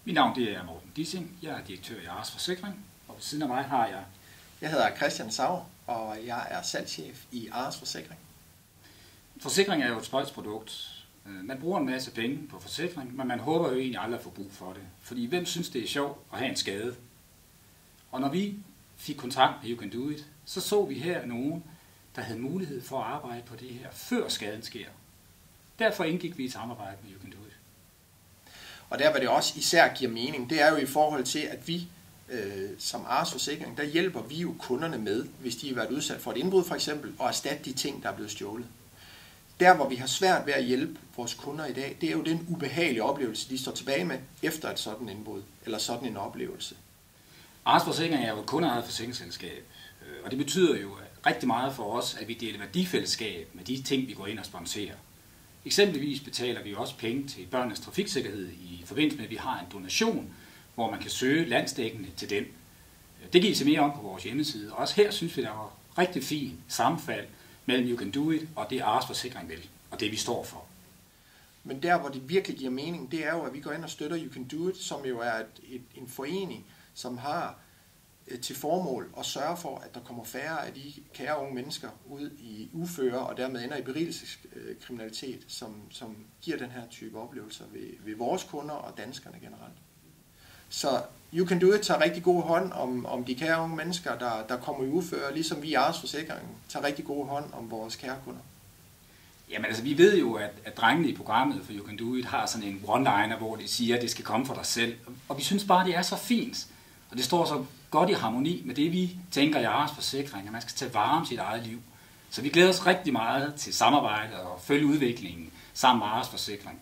Mit navn det er Morten Dissing. Jeg er direktør i Ars Forsikring, og ved siden af mig har jeg... Jeg hedder Christian Sauer, og jeg er salgschef i Ars Forsikring. Forsikring er jo et spøjsprodukt. Man bruger en masse penge på forsikring, men man håber jo egentlig aldrig at få brug for det. Fordi hvem synes, det er sjovt at have en skade? Og når vi fik kontakt med You Can Do It, så vi her nogen, der havde mulighed for at arbejde på det her, før skaden sker. Derfor indgik vi i et samarbejde med You Can Do It. Og der, hvor det også især giver mening, det er jo i forhold til, at vi som Ars Forsikring, der hjælper vi jo kunderne med, hvis de har været udsat for et indbrud for eksempel, og erstatte de ting, der er blevet stjålet. Der, hvor vi har svært ved at hjælpe vores kunder i dag, det er jo den ubehagelige oplevelse, de står tilbage med efter et sådan indbrud, eller sådan en oplevelse. Ars Forsikring er jo et kundeejet forsikringsselskab, og det betyder jo rigtig meget for os, at vi deler værdifællesskab med de ting, vi går ind og sponsorerer. Eksempelvis betaler vi også penge til børnenes trafiksikkerhed i forbindelse med, at vi har en donation, hvor man kan søge landsdækkende til den. Det giver sig mere om på vores hjemmeside. Også her synes vi, der var rigtig fint sammenfald mellem You Can Do It og det Ars Forsikring vil, og det vi står for. Men der, hvor det virkelig giver mening, det er jo, at vi går ind og støtter You Can Do It, som jo er en forening, som har til formål at sørge for, at der kommer færre af de kære unge mennesker ud i uføre og dermed ender i berigelseskriminalitet, som giver den her type oplevelser ved vores kunder og danskerne generelt. Så You Can Do It tager rigtig god hånd om de kære unge mennesker, der kommer i uføre, ligesom vi i Ars Forsikring tager rigtig god hånd om vores kære kunder. Jamen altså, vi ved jo, at drengene i programmet for You Can Do It har sådan en one-liner, hvor de siger, at det skal komme fra dig selv. Og vi synes bare, det er så fint. Og det står så godt i harmoni med det, vi tænker i Ars Forsikring, at man skal tage vare om sit eget liv. Så vi glæder os rigtig meget til samarbejdet og følge udviklingen sammen med Ars Forsikring.